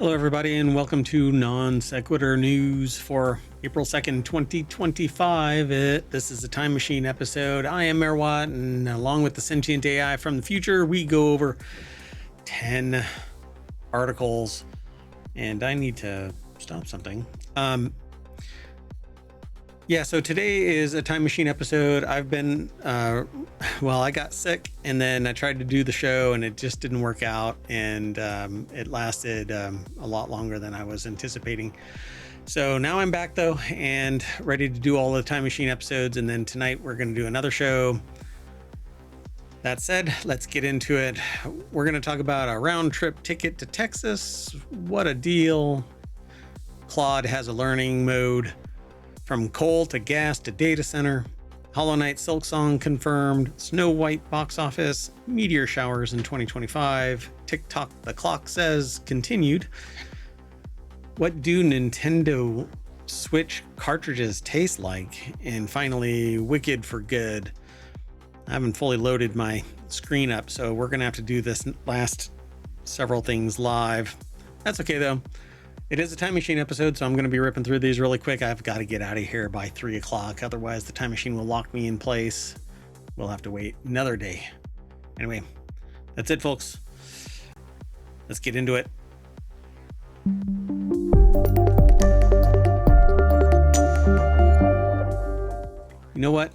Hello, everybody, and welcome to Non Sequitur News for April 2nd, 2025. This is a time machine episode. I am Merwat, and along with the sentient AI from the future, we go over 10 articles, and I need to stop something. So today is a time machine episode. I've been, I got sick and then I tried to do the show and it just didn't work out. And it lasted a lot longer than I was anticipating. So now I'm back though and ready to do all the time machine episodes. And then tonight we're going to do another show. That said, let's get into it. We're going to talk about a round trip ticket to Texas. What a deal. Claude has a learning mode. From coal to gas to data center, Hollow Knight Silksong confirmed, Snow White box office, meteor showers in 2025, TikTok the clock says continued. What do Nintendo Switch cartridges taste like? And finally, Wicked for Good. I haven't fully loaded my screen up, so we're gonna have to do this last several things live. That's okay though. It is a time machine episode, so I'm going to be ripping through these really quick. I've got to get out of here by 3 o'clock. Otherwise, the time machine will lock me in place. We'll have to wait another day. Anyway, that's it, folks. Let's get into it. You know what?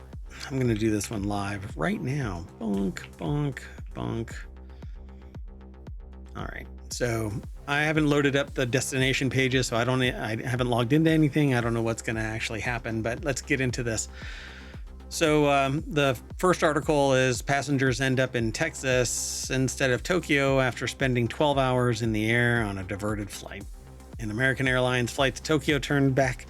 I'm going to do this one live right now. Bonk, bonk, bonk. All right. So I haven't loaded up the destination pages, so I haven't logged into anything. I don't know what's going to actually happen, but let's get into this. So the first article is passengers end up in Texas instead of Tokyo after spending 12 hours in the air on a diverted flight. An American Airlines flight to Tokyo turned back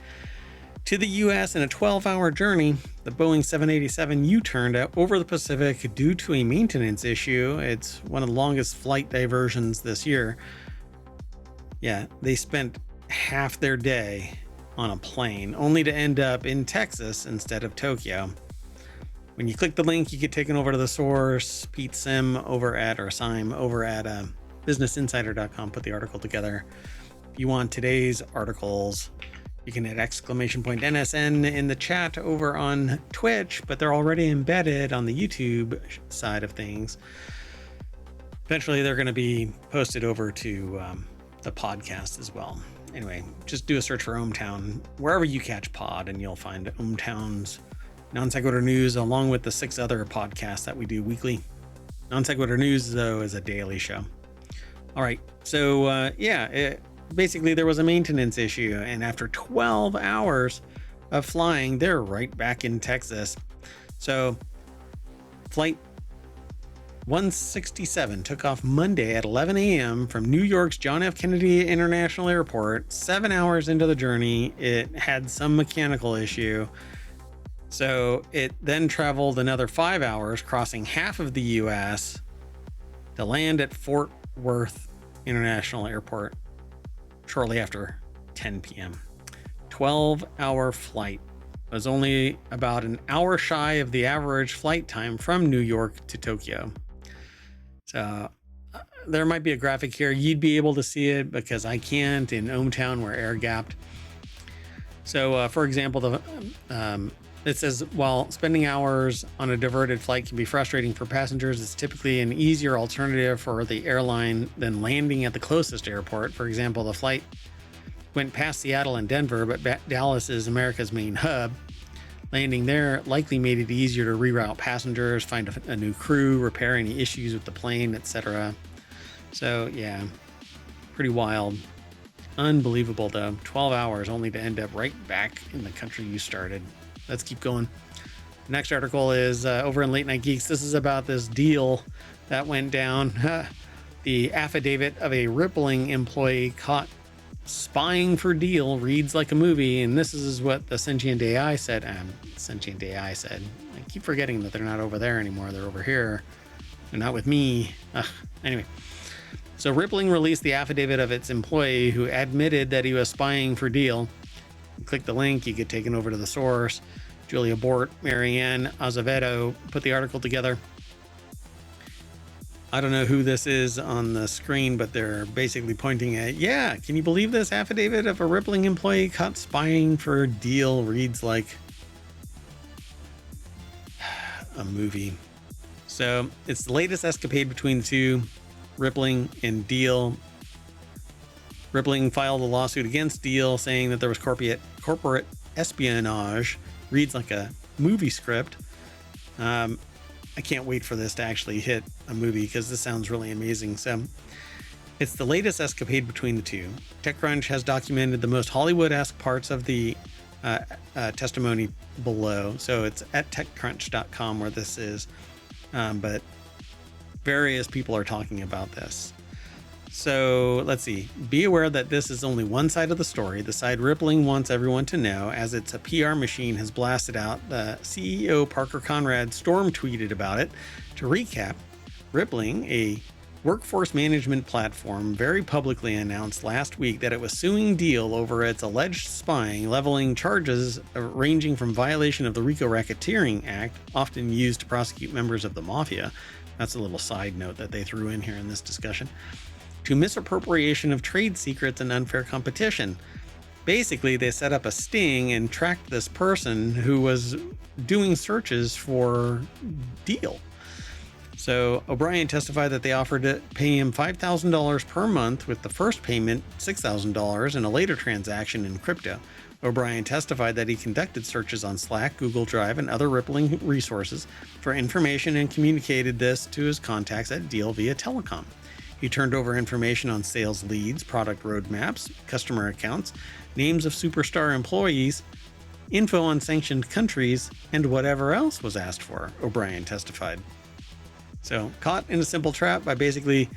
to the U.S. in a 12-hour journey. The Boeing 787 U-turned over the Pacific due to a maintenance issue. It's one of the longest flight diversions this year. Yeah, they spent half their day on a plane, only to end up in Texas instead of Tokyo. When you click the link, you get taken over to the source. Pete Sim over at businessinsider.com put the article together. If you want today's articles, you can hit !NSN in the chat over on Twitch, but they're already embedded on the YouTube side of things. Eventually, they're going to be posted over to the podcast as well. Anyway, just do a search for ohmTown wherever you catch pod, and you'll find ohmTown's Non Sequitur News, along with the 6 other podcasts that we do weekly. Non Sequitur News, though, is a daily show. All right, so basically there was a maintenance issue, and after 12 hours of flying, they're right back in Texas. So flight 167 took off Monday at 11 a.m. from New York's John F. Kennedy International Airport. 7 hours into the journey, it had some mechanical issue. So it then traveled another 5 hours, crossing half of the U.S. to land at Fort Worth International Airport shortly after 10 p.m. 12-hour flight was only about an hour shy of the average flight time from New York to Tokyo. So there might be a graphic here. You'd be able to see it because I can't in ohmTown. We're air gapped. So for example, it says, while spending hours on a diverted flight can be frustrating for passengers, it's typically an easier alternative for the airline than landing at the closest airport. For example, the flight went past Seattle and Denver, but Dallas is America's main hub. Landing there likely made it easier to reroute passengers, find a new crew, repair any issues with the plane, etc. So yeah, pretty wild. Unbelievable though. 12 hours only to end up right back in the country you started. Let's keep going. The next article is over in Late Night Geeks. This is about this deal that went down. The affidavit of a Rippling employee caught spying for Deel reads like a movie, and this is what the sentient AI said. I keep forgetting that they're not over there anymore. They're over here. They're not with me. Anyway. So Rippling released the affidavit of its employee who admitted that he was spying for Deel. Click the link, you get taken over to the source. Julia Bort, Marianne Azevedo put the article together. I don't know who this is on the screen, but they're basically pointing at, yeah, can you believe this affidavit of a Rippling employee caught spying for Deel reads like a movie. So it's the latest escapade between the two, Rippling and Deel. Rippling filed a lawsuit against Deel saying that there was corporate espionage. Reads like a movie script. I can't wait for this to actually hit a movie because this sounds really amazing. So it's the latest escapade between the two. TechCrunch has documented the most Hollywood-esque parts of the testimony below. So it's at techcrunch.com where this is. But various people are talking about this. So let's see. Be aware that this is only one side of the story. The side Rippling wants everyone to know, as it's a PR machine has blasted out. The CEO, Parker Conrad, storm tweeted about it. To recap, Rippling, a workforce management platform, very publicly announced last week that it was suing Deel over its alleged spying, leveling charges ranging from violation of the RICO Racketeering Act, often used to prosecute members of the mafia. That's a little side note that they threw in here in this discussion. To misappropriation of trade secrets and unfair competition. Basically, they set up a sting and tracked this person who was doing searches for Deel. So O'Brien testified that they offered to pay him $5,000 per month, with the first payment $6,000 in a later transaction in crypto. O'Brien testified that he conducted searches on Slack, Google Drive, and other Rippling resources for information and communicated this to his contacts at Deel via telecom. He turned over information on sales leads, product roadmaps, customer accounts, names of superstar employees, info on sanctioned countries, and whatever else was asked for, O'Brien testified. So, caught in a simple trap by basically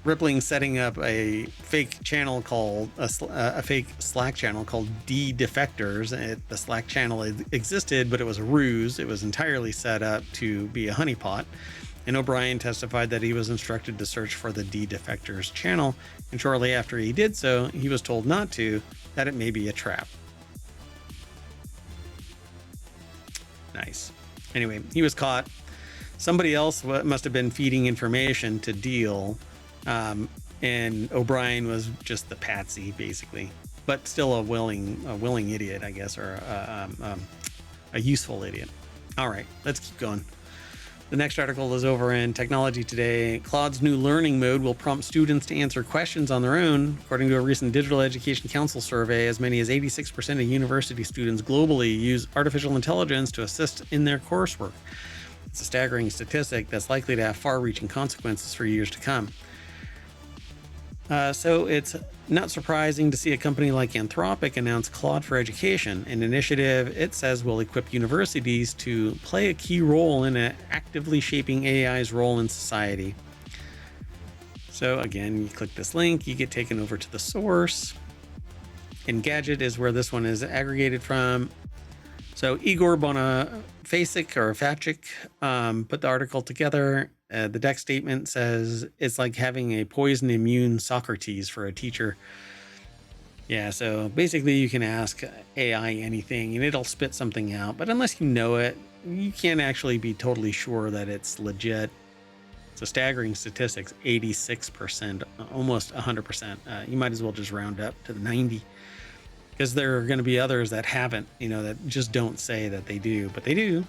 Rippling setting up a fake channel called a fake Slack channel called Defectors. The Slack channel existed, but it was a ruse. It was entirely set up to be a honeypot. And O'Brien testified that he was instructed to search for the Defectors channel, and shortly after he did so, he was told not to, that it may be a trap. Nice. Anyway, he was caught. Somebody else must have been feeding information to Deel, and O'Brien was just the patsy, basically, but still a willing idiot, I guess, or a useful idiot. All right, let's keep going. The next article is over in Technology Today. Claude's new learning mode will prompt students to answer questions on their own. According to a recent Digital Education Council survey, as many as 86% of university students globally use artificial intelligence to assist in their coursework. It's a staggering statistic that's likely to have far-reaching consequences for years to come. So it's not surprising to see a company like Anthropic announce Claude for Education, an initiative it says will equip universities to play a key role in actively shaping AI's role in society. So again, you click this link, you get taken over to the source. Engadget is where this one is aggregated from. So Igor Bonifacic put the article together. The deck statement says it's like having a poison immune Socrates for a teacher. Yeah, so basically you can ask AI anything and it'll spit something out, but unless you know it, you can't actually be totally sure that it's legit. It's a staggering statistics, 86%, almost 100%. You might as well just round up to the 90, because there are going to be others that haven't, that just don't say that they do, but they do.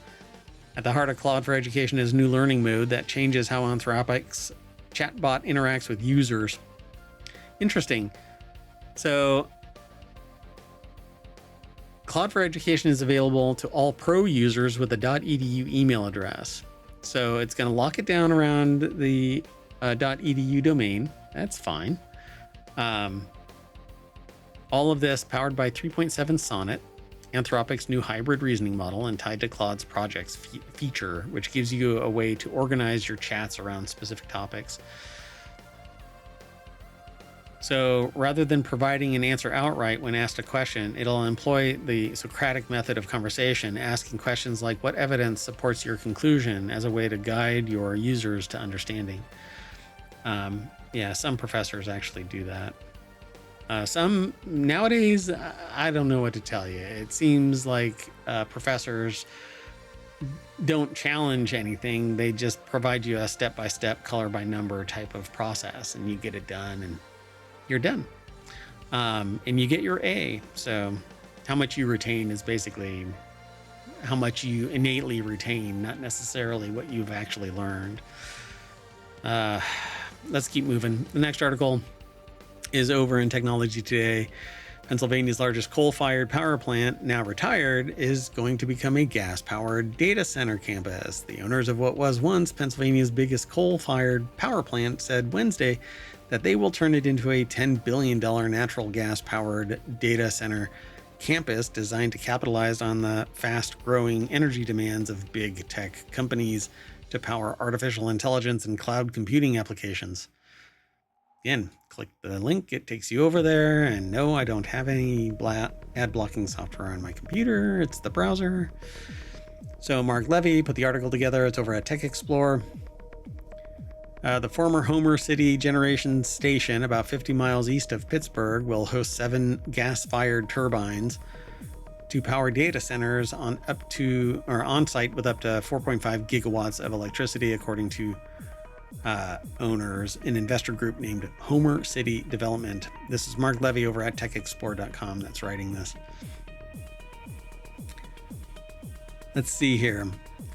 At the heart of Claude for Education is new learning mode that changes how Anthropic's chatbot interacts with users. Interesting. So, Claude for Education is available to all pro users with a .edu email address. So it's going to lock it down around the .edu domain. That's fine. All of this powered by 3.7 Sonnet, Anthropic's new hybrid reasoning model, and tied to Claude's projects feature, which gives you a way to organize your chats around specific topics. So rather than providing an answer outright when asked a question, it'll employ the Socratic method of conversation, asking questions like, what evidence supports your conclusion, as a way to guide your users to understanding. Some professors actually do that. Some nowadays, I don't know what to tell you. It seems like professors don't challenge anything. They just provide you a step-by-step, color-by-number type of process, and you get it done, and you're done. And you get your A. So how much you retain is basically how much you innately retain, not necessarily what you've actually learned. Let's keep moving. The next article is over in Technology Today. Pennsylvania's largest coal-fired power plant, now retired, is going to become a gas-powered data center campus. The owners of what was once Pennsylvania's biggest coal-fired power plant said Wednesday that they will turn it into a $10 billion natural gas-powered data center campus designed to capitalize on the fast-growing energy demands of big tech companies to power artificial intelligence and cloud computing applications. Again, click the link, it takes you over there, and no, I don't have any ad blocking software on my computer, it's the browser. So Mark Levy put the article together, it's over at Tech Explorer. The former Homer City Generation Station, about 50 miles east of Pittsburgh, will host 7 gas-fired turbines to power data centers on site with up to 4.5 gigawatts of electricity, according to owners, an investor group named Homer City Development. This is Mark Levy over at techexplore.com that's writing this. Let's see here.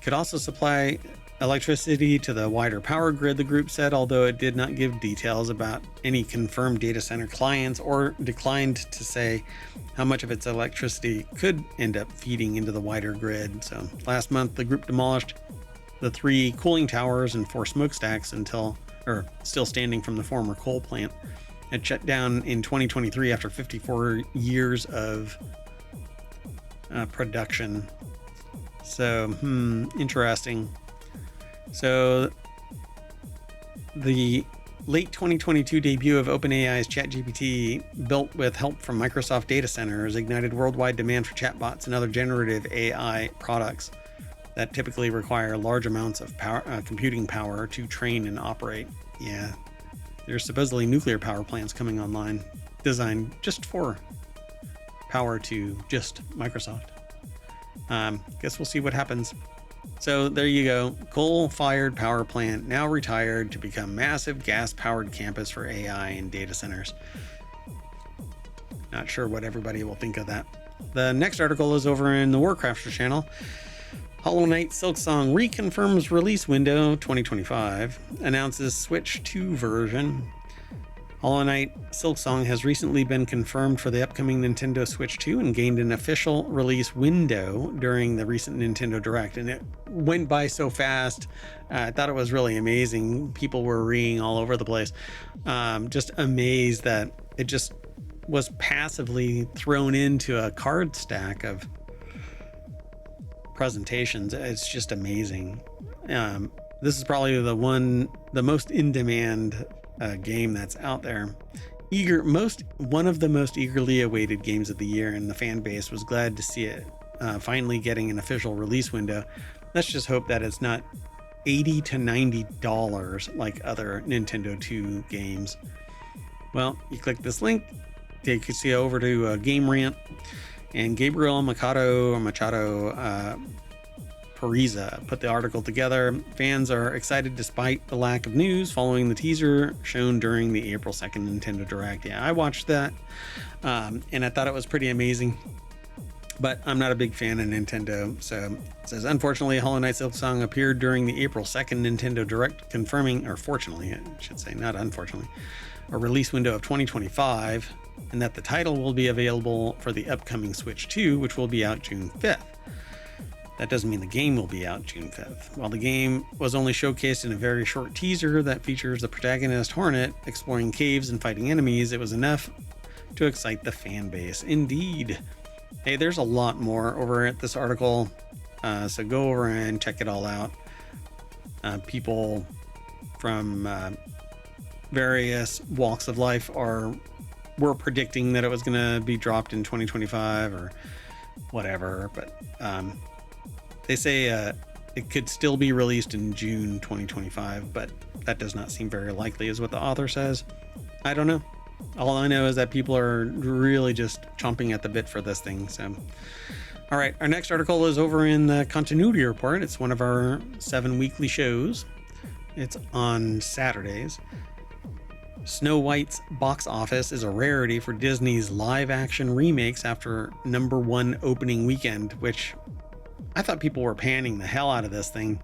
Could also supply electricity to the wider power grid, the group said, although it did not give details about any confirmed data center clients or declined to say how much of its electricity could end up feeding into the wider grid. So last month, the group demolished the 3 cooling towers and 4 smokestacks still standing from the former coal plant. It shut down in 2023 after 54 years of production. So, interesting. So the late 2022 debut of OpenAI's ChatGPT, built with help from Microsoft data centers, ignited worldwide demand for chatbots and other generative AI products that typically require large amounts of computing power to train and operate. Yeah, there's supposedly nuclear power plants coming online, designed just for power to just Microsoft. Guess we'll see what happens. So there you go. Coal-fired power plant, now retired, to become massive gas-powered campus for AI and data centers. Not sure what everybody will think of that. The next article is over in the WarCrafters channel. Hollow Knight Silksong reconfirms release window 2025, announces Switch 2 version. Hollow Knight Silksong has recently been confirmed for the upcoming Nintendo Switch 2 and gained an official release window during the recent Nintendo Direct. And it went by so fast. I thought it was really amazing. People were reading all over the place. Just amazed that it just was passively thrown into a card stack of presentations. It's just amazing. This is probably the most in demand game that's out there. One of the most eagerly awaited games of the year, and the fan base was glad to see it finally getting an official release window. Let's just hope that it's not $80 to $90 like other Nintendo 2 games. Well, you click this link, takes you over to Game Rant, and Gabriel Machado Pariza put the article together. Fans are excited despite the lack of news following the teaser shown during the April 2nd Nintendo Direct. Yeah, I watched that, and I thought it was pretty amazing, but I'm not a big fan of Nintendo. So it says, unfortunately, Hollow Knight Silksong appeared during the April 2nd Nintendo Direct, confirming, or fortunately, I should say, not unfortunately, a release window of 2025, and that the title will be available for the upcoming Switch 2, which will be out June 5th. That doesn't mean the game will be out June 5th. While the game was only showcased in a very short teaser that features the protagonist Hornet exploring caves and fighting enemies, it was enough to excite the fan base. Indeed. Hey, there's a lot more over at this article, so go over and check it all out. People from various walks of life were predicting that it was going to be dropped in 2025 or whatever, but they say it could still be released in June 2025, but that does not seem very likely, is what the author says. I don't know. All I know is that people are really just chomping at the bit for this thing. So, all All right, our next article is over in the Continuity Report. It's one of our 7 weekly shows. It's on Saturdays. Snow White's box office is a rarity for Disney's live-action remakes after #1 opening weekend, which I thought people were panning the hell out of this thing.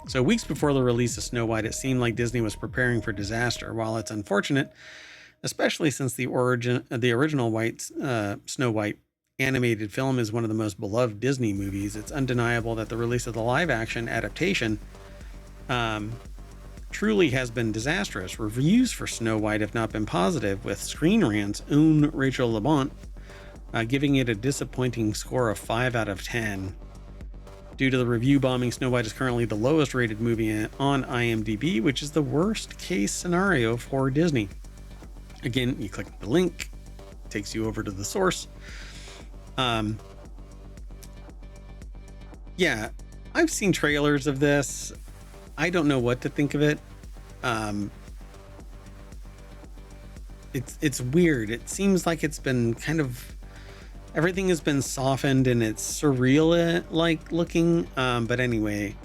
So weeks before the release of Snow White, it seemed like Disney was preparing for disaster. While it's unfortunate, especially since the original Snow White animated film is one of the most beloved Disney movies, it's undeniable that the release of the live-action adaptation truly has been disastrous. Reviews for Snow White have not been positive, with Screen Rant's own Rachel Lamont giving it a disappointing score of 5 out of 10. Due to the review bombing, Snow White is currently the lowest rated movie on IMDb, which is the worst case scenario for Disney. Again, you click the link, it takes you over to the source. Yeah, I've seen trailers of this. I don't know what to think of it. It's weird. It seems like it's been kind of, everything has been softened and it's surreal like looking. But anyway,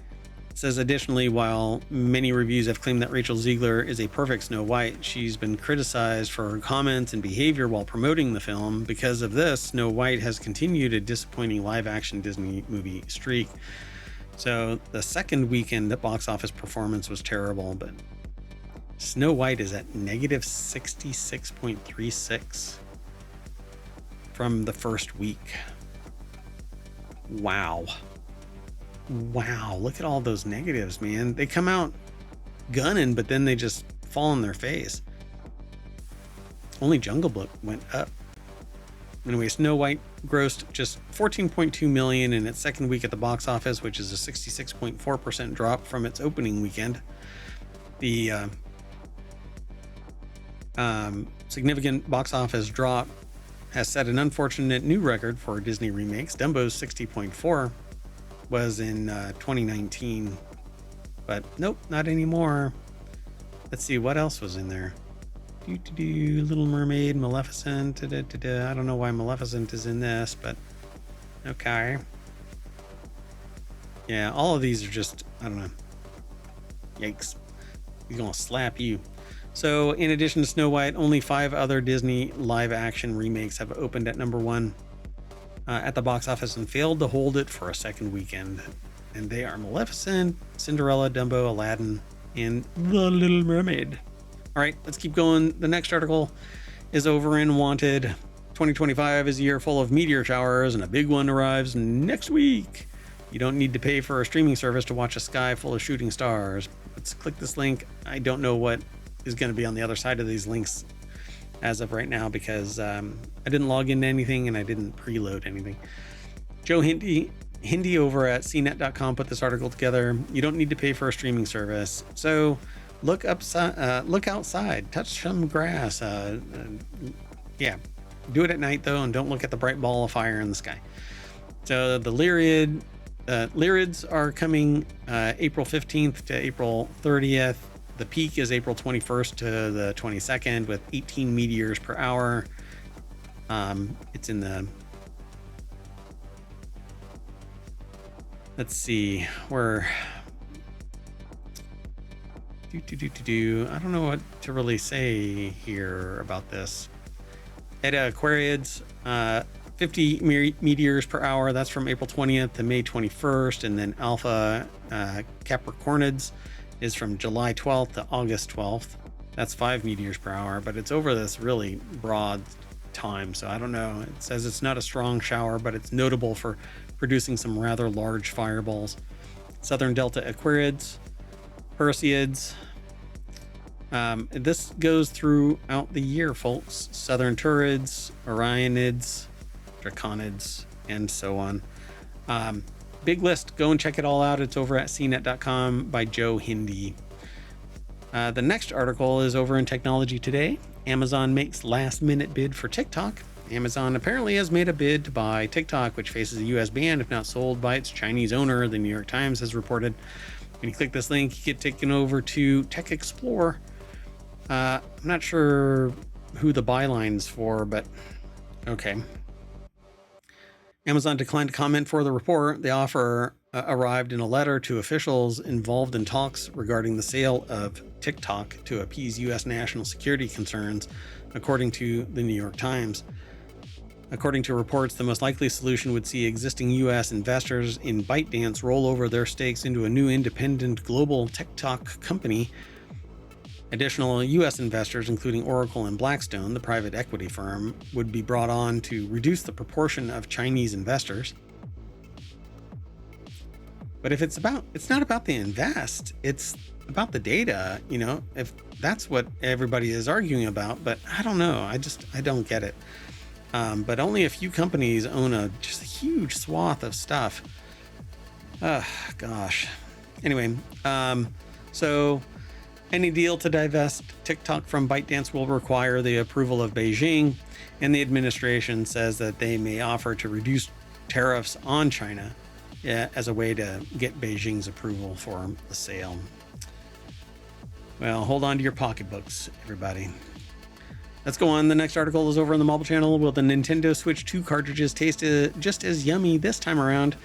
it says additionally, while many reviews have claimed that Rachel Ziegler is a perfect Snow White, she's been criticized for her comments and behavior while promoting the film. Because of this, Snow White has continued a disappointing live-action Disney movie streak. So the second weekend box office performance was terrible, but Snow White is at negative 66.36 from the first week. Wow. Look at all those negatives, man. They come out gunning, but then they just fall on their face. Only Jungle Book went up. Anyway, Snow White grossed just $14.2 million in its second week at the box office, which is a 66.4% drop from its opening weekend. The significant box office drop has set an unfortunate new record for Disney remakes. Dumbo's 60.4 was in 2019, but nope, not anymore. Let's see what else was in there. Little Mermaid, Maleficent. I don't know why Maleficent is in this, but okay. Yeah, all of these are just, I don't know. Yikes. He's gonna slap you. So in addition to Snow White, only 5 other Disney live action remakes have opened at #1 at the box office and failed to hold it for a second weekend. And they are Maleficent, Cinderella, Dumbo, Aladdin, and The Little Mermaid. All right, let's keep going. The next article is over in Wanted. 2025 is a year full of meteor showers, and a big one arrives next week. You don't need to pay for a streaming service to watch a sky full of shooting stars. Let's click this link. I don't know what is going to be on the other side of these links as of right now because I didn't log into anything and I didn't preload anything. Joe Hindi over at cnet.com put this article together. You don't need to pay for a streaming service. So look outside, touch some grass. Yeah, do it at night though, and don't look at the bright ball of fire in the sky. So the Lyrids are coming April 15th to April 30th. The peak is April 21st to the 22nd with 18 meteors per hour. It's in the, let's see, we're I don't know what to really say here about this. Eta Aquariids, 50 meteors per hour. That's from April 20th to May 21st. And then Alpha Capricornids is from July 12th to August 12th. That's 5 meteors per hour, but it's over this really broad time. So I don't know. It says it's not a strong shower, but it's notable for producing some rather large fireballs. Southern Delta Aquariids, Perseids. This goes throughout the year, folks. Southern Taurids, Orionids, Draconids, and so on. Big list. Go and check it all out. It's over at cnet.com by Joe Hindi. The next article is over in Technology Today. Amazon makes last-minute bid for TikTok. Amazon apparently has made a bid to buy TikTok, which faces a U.S. ban if not sold by its Chinese owner, the New York Times has reported. When you click this link, you get taken over to Tech Explorer. I'm not sure who the byline's for, but okay. Amazon declined to comment for the report. The offer arrived in a letter to officials involved in talks regarding the sale of TikTok to appease U.S. national security concerns, according to the New York Times. According to reports, the most likely solution would see existing U.S. investors in ByteDance roll over their stakes into a new independent global TikTok company. Additional U.S. investors, including Oracle and Blackstone, the private equity firm, would be brought on to reduce the proportion of Chinese investors. But if it's not about the invest, it's about the data, if that's what everybody is arguing about. But I don't know. I don't get it. But only a few companies own just a huge swath of stuff. Gosh. Anyway, so any deal to divest TikTok from ByteDance will require the approval of Beijing, and the administration says that they may offer to reduce tariffs on China as a way to get Beijing's approval for the sale. Well, hold on to your pocketbooks, everybody. Let's go on. The next article is over on the Mobile Channel. Will the Nintendo Switch 2 cartridges taste just as yummy this time around?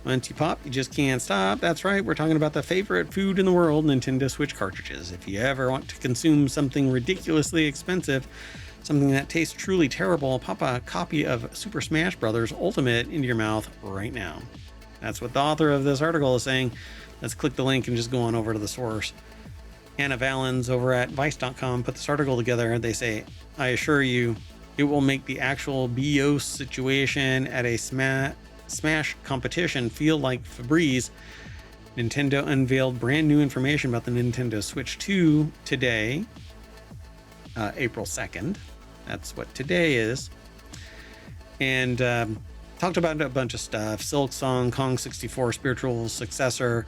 Once you pop, you just can't stop. That's right. We're talking about the favorite food in the world, Nintendo Switch cartridges. If you ever want to consume something ridiculously expensive, something that tastes truly terrible, pop a copy of Super Smash Bros. Ultimate into your mouth right now. That's what the author of this article is saying. Let's click the link and just go on over to the source. Anna Valens over at Vice.com put this article together. They say, I assure you, it will make the actual BO situation at a Smash competition feel like Febreze. Nintendo unveiled brand new information about the Nintendo Switch 2 today, April 2nd. That's what today is. And talked about a bunch of stuff. Silksong, Kong 64 spiritual successor,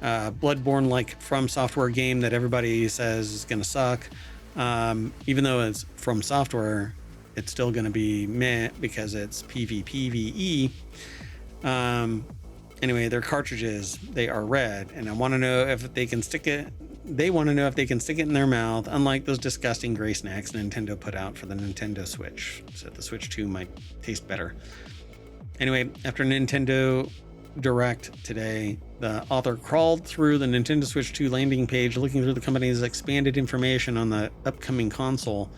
Bloodborne like From Software game that everybody says is going to suck. Even though it's From Software, it's still going to be meh because it's PvPvE. Anyway, their cartridges, they are red, and I want to know if they can stick it. They want to know if they can stick it in their mouth, unlike those disgusting gray snacks Nintendo put out for the Nintendo Switch. So the Switch 2 might taste better. Anyway, after Nintendo Direct today, the author crawled through the Nintendo Switch 2 landing page looking through the company's expanded information on the upcoming console.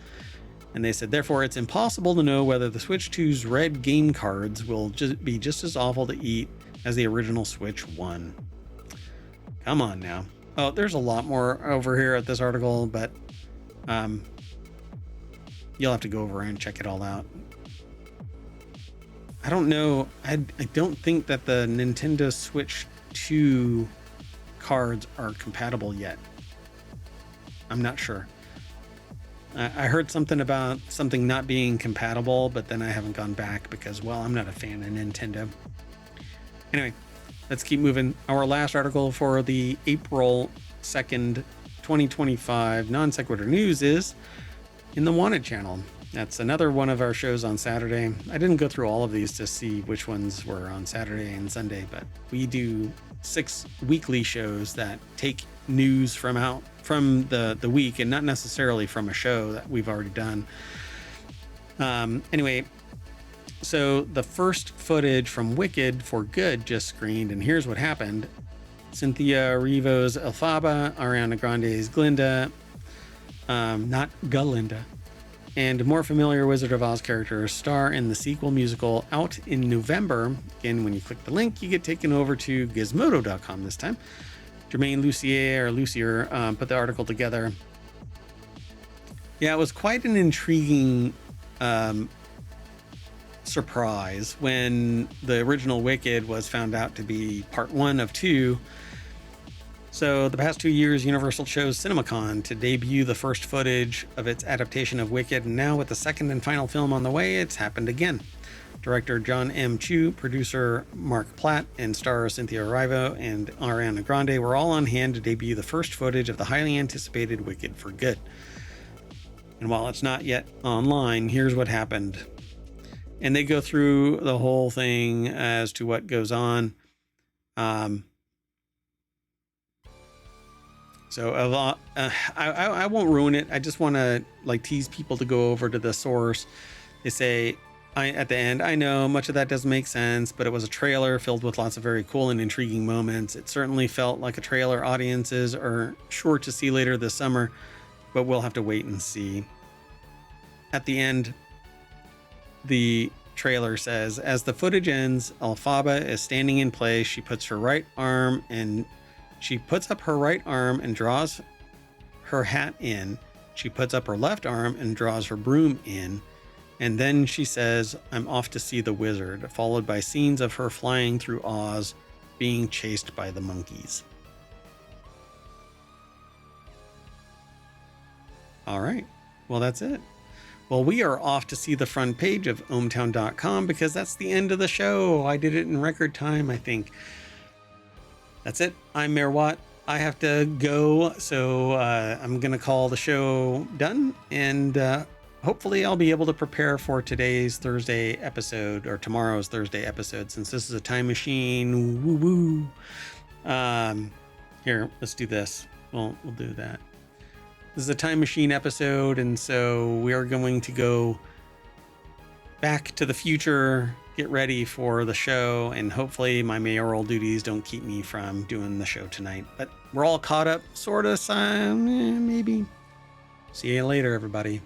And they said, therefore, it's impossible to know whether the Switch 2's red game cards will be just as awful to eat as the original Switch 1. Come on now. Oh, there's a lot more over here at this article, but you'll have to go over and check it all out. I don't know. I don't think that the Nintendo Switch 2 cards are compatible yet. I'm not sure. I heard something about something not being compatible, but then I haven't gone back because, well, I'm not a fan of Nintendo. Anyway, let's keep moving. Our last article for the April 2nd, 2025 Non Sequitur News is in the Wanted channel. That's another one of our shows on Saturday. I didn't go through all of these to see which ones were on Saturday and Sunday, but we do 6 weekly shows that take news from the week and not necessarily from a show that we've already done. Anyway, so the first footage from Wicked for Good just screened, and here's what happened. Cynthia Erivo's Elphaba, Ariana Grande's Glinda, not Galinda, and more familiar Wizard of Oz characters star in the sequel musical out in November. Again, when you click the link, you get taken over to Gizmodo.com this time. Jermaine Lucier put the article together. Yeah, it was quite an intriguing surprise when the original Wicked was found out to be part 1 of 2. So the past 2 years, Universal chose CinemaCon to debut the first footage of its adaptation of Wicked, and now with the second and final film on the way, it's happened again. Director John M. Chu, producer Mark Platt, and star Cynthia Erivo and Ariana Grande were all on hand to debut the first footage of the highly anticipated Wicked for Good. And while it's not yet online, here's what happened. And they go through the whole thing as to what goes on. So I won't ruin it. I just want to tease people to go over to the source. They say At the end, I know much of that doesn't make sense, but it was a trailer filled with lots of very cool and intriguing moments. It certainly felt like a trailer audiences are sure to see later this summer, but we'll have to wait and see. At the end, the trailer says, as the footage ends, Elphaba is standing in place. She puts up her right arm and draws her hat in. She puts up her left arm and draws her broom in. And then she says, I'm off to see the wizard, followed by scenes of her flying through Oz, being chased by the monkeys. All right. Well, that's it. Well, we are off to see the front page of ohmtown.com because that's the end of the show. I did it in record time, I think. That's it. I'm Mayor Watt. I have to go, so I'm going to call the show done, and hopefully I'll be able to prepare for today's Thursday episode, or tomorrow's Thursday episode, since this is a time machine. Woo woo. Here, let's do this. We'll do that. This is a time machine episode, and so we are going to go back to the future, get ready for the show, and hopefully my mayoral duties don't keep me from doing the show tonight. But we're all caught up, sort of, maybe. See you later, everybody.